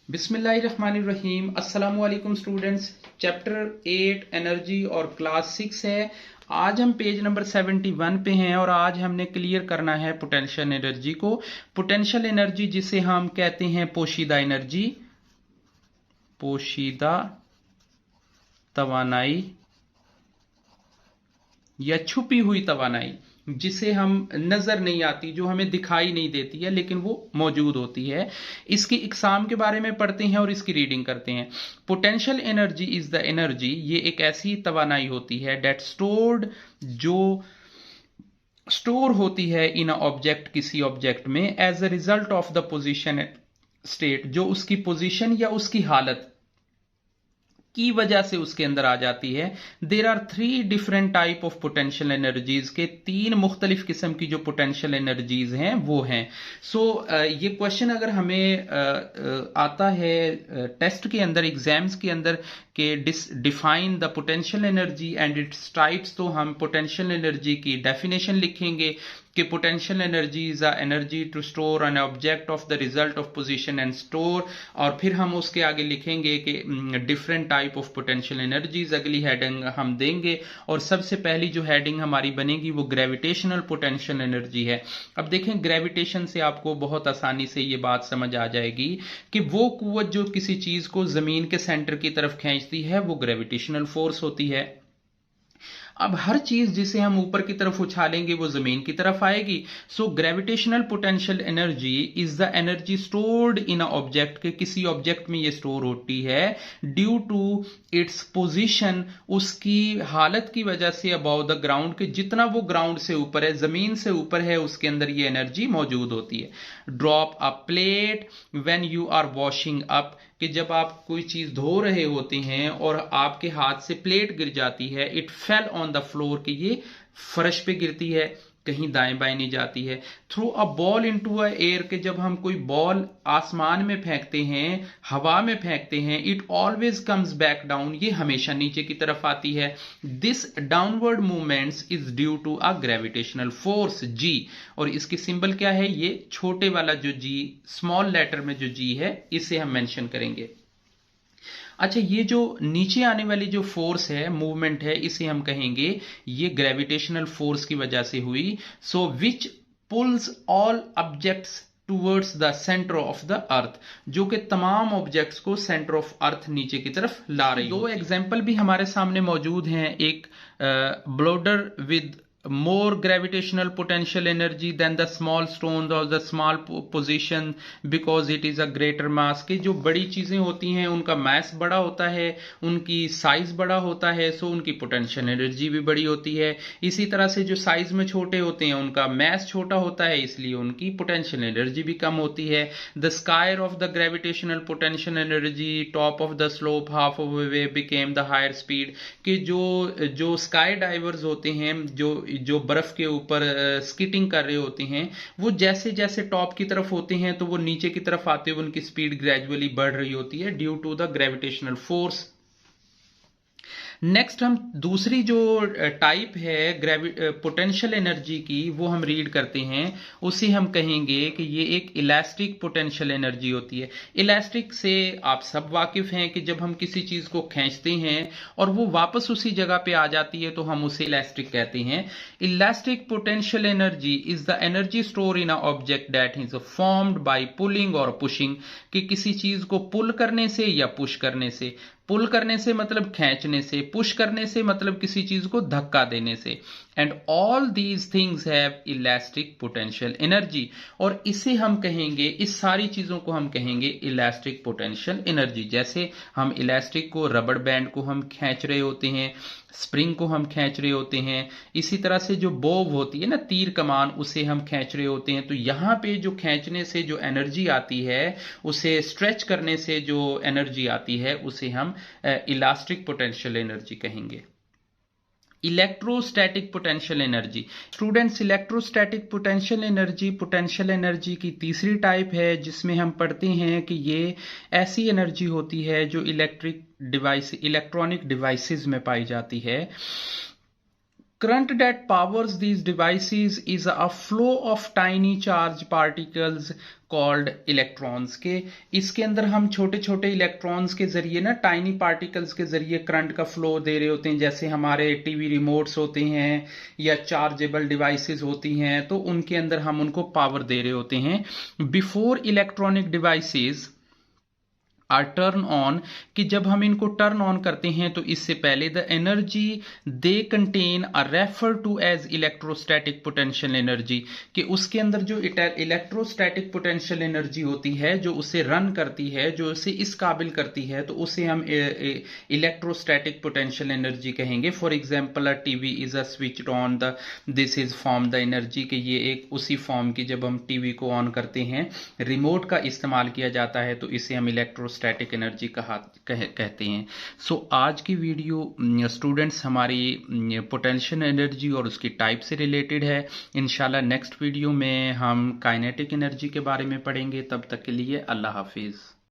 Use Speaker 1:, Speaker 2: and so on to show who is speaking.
Speaker 1: बिस्मिल्लाहिर्रहमानिर्रहीम। अस्सलाम वालेकुम स्टूडेंट्स। चैप्टर 8 एनर्जी और क्लास 6 है। आज हम पेज नंबर 71 पे हैं और आज हमने क्लियर करना है पोटेंशियल एनर्जी को। पोटेंशियल एनर्जी जिसे हम कहते हैं पोशीदा एनर्जी, पोशीदा तवानाई या छुपी हुई तवानाई, जिसे हम नजर नहीं आती, जो हमें दिखाई नहीं देती है लेकिन वो मौजूद होती है। इसकी इकसाम के बारे में पढ़ते हैं और इसकी रीडिंग करते हैं। Potential energy is the energy, ये एक ऐसी तवानाई होती है डेट स्टोर्ड, जो स्टोर होती है इन अ ऑब्जेक्ट, किसी ऑब्जेक्ट में, as a result of the position state, जो उसकी पोजिशन या उसकी हालत की वजह से उसके अंदर आ जाती है। There are 3 different type of potential energies के 3 मुख्तलिफ किस्म की जो पोटेंशियल एनर्जीज हैं वो हैं। ये क्वेश्चन अगर हमें आता है टेस्ट के अंदर, एग्जाम्स के अंदर, के define the potential energy and its types, तो हम पोटेंशियल एनर्जी की डेफिनेशन लिखेंगे कि potential energy is a energy to store an object of the result of position and store, और फिर हम उसके आगे लिखेंगे कि different type of potential energies, अगली हेडिंग हम देंगे। और सबसे पहली जो हेडिंग हमारी बनेगी वो ग्रेविटेशनल पोटेंशियल एनर्जी है। अब देखें, ग्रेविटेशन से आपको बहुत आसानी से ये बात समझ आ जाएगी कि वो कुव्वत जो किसी चीज को जमीन के सेंटर की तरफ खींचती है वो ग्रेविटेशनल फोर्स होती है। अब हर चीज जिसे हम ऊपर की तरफ उछालेंगे वो जमीन की तरफ आएगी। So gravitational potential energy is the energy stored in a object, के किसी ऑब्जेक्ट में ये स्टोर होती है ड्यू टू इट्स पोजीशन, उसकी हालत की वजह से, अबाउट द ग्राउंड, के जितना वो ग्राउंड से ऊपर है, जमीन से ऊपर है, उसके अंदर ये एनर्जी मौजूद होती है। Drop a plate when you are washing up, कि जब आप कोई चीज धो रहे होते हैं और आपके हाथ से प्लेट गिर जाती है, it fell on the floor, कि ये फर्श पे गिरती है, कहीं दाएं बाएं नहीं जाती है। Through a ball into a air, के जब हम कोई बॉल आसमान में फेंकते हैं, हवा में फेंकते हैं, it always comes back down, ये हमेशा नीचे की तरफ आती है। This downward movements is due to a gravitational force G, और इसकी सिंबल क्या है, ये छोटे वाला जो जी, स्मॉल लेटर में जो जी है, इसे हम मेंशन करेंगे। अच्छा, ये जो नीचे आने वाली जो फोर्स है, मूवमेंट है, इसे हम कहेंगे ये ग्रेविटेशनल फोर्स की वजह से हुई। So which pulls all objects towards the centre of the earth, जो कि तमाम ऑब्जेक्ट्स को सेंटर ऑफ अर्थ नीचे की तरफ ला रही। दो एग्जाम्पल भी हमारे सामने मौजूद हैं। एक ब्लोडर with more gravitational potential energy than the small stones or the small position because it is a greater mass, के जो बड़ी चीजें होती हैं उनका मास बड़ा होता है, उनकी साइज बड़ा होता है, सो उनकी पोटेंशियल एनर्जी भी बड़ी होती है। इसी तरह से जो साइज में छोटे होते हैं उनका मास छोटा होता है, इसलिए उनकी पोटेंशियल एनर्जी भी कम होती है। The square of the gravitational potential energy top of the slope half of way became the higher speed, के जो स्काई डाइवर्स होते हैं, जो बर्फ के ऊपर स्कीटिंग कर रहे होते हैं, वो जैसे जैसे टॉप की तरफ होते हैं तो वो नीचे की तरफ आते हुए उनकी स्पीड ग्रेजुअली बढ़ रही होती है due to the gravitational force. Next हम दूसरी जो टाइप है पोटेंशियल एनर्जी की, वो हम रीड करते हैं। उसे हम कहेंगे कि ये एक इलास्टिक पोटेंशियल एनर्जी होती है। इलास्टिक से आप सब वाकिफ हैं कि जब हम किसी चीज को खींचते हैं और वो वापस उसी जगह पे आ जाती है तो हम उसे इलास्टिक कहते हैं। Elastic potential energy is the energy store in a object that is formed by pulling और पुशिंग, कि किसी चीज को पुल करने से या पुश करने से। पुल करने से मतलब खींचने से, पुश करने से मतलब किसी चीज को धक्का देने से। And all these things have elastic potential energy, और इसे हम कहेंगे, इस सारी चीजों को हम कहेंगे इलास्टिक पोटेंशियल एनर्जी। जैसे हम इलास्टिक को, रबड़ बैंड को हम खींच रहे होते हैं, स्प्रिंग को हम खींच रहे होते हैं, इसी तरह से जो बोव होती है ना, तीर कमान, उसे हम खींच रहे होते हैं। तो यहां पे जो खींचने से जो एनर्जी आती है, उसे स्ट्रेच करने से जो एनर्जी आती है, उसे हम इलास्टिक पोटेंशियल एनर्जी कहेंगे। Electrostatic potential energy, students, electrostatic potential energy की तीसरी टाइप है, जिसमें हम पढ़ते हैं कि ये ऐसी एनर्जी होती है जो इलेक्ट्रॉनिक डिवाइसेस में पाई जाती है। Current that powers these devices is a flow of tiny charge particles called electrons के इसके अंदर हम छोटे छोटे इलेक्ट्रॉन्स के जरिए ना टाइनी पार्टिकल्स के जरिए करंट का फ्लो दे रहे होते हैं, जैसे हमारे टीवी रिमोट्स होते हैं या चार्जेबल डिवाइसेस होती हैं, तो उनके अंदर हम उनको पावर दे रहे होते हैं। Before electronic devices are turn on, कि जब हम इनको टर्न ऑन करते हैं तो इससे पहले the energy they contain are refer to as electrostatic potential energy, कि उसके अंदर जो इलेक्ट्रोस्टैटिक पोटेंशियल एनर्जी होती है जो उसे रन करती है, जो उसे इस काबिल करती है, तो उसे हम इलेक्ट्रोस्टैटिक पोटेंशियल एनर्जी कहेंगे। For example a TV is a switched on, the this is form the energy, कि ये एक उसी फॉर्म की, जब हम टीवी को ऑन करते हैं रिमोट का इस्तेमाल किया जाता है तो इसे हम इलेक्ट्रोस्टैटिक एनर्जी कहते हैं। सो आज की वीडियो स्टूडेंट्स हमारी पोटेंशियल एनर्जी और उसकी टाइप से रिलेटेड है। इंशाल्लाह नेक्स्ट वीडियो में हम काइनेटिक एनर्जी के बारे में पढ़ेंगे। तब तक के लिए अल्लाह हाफिज।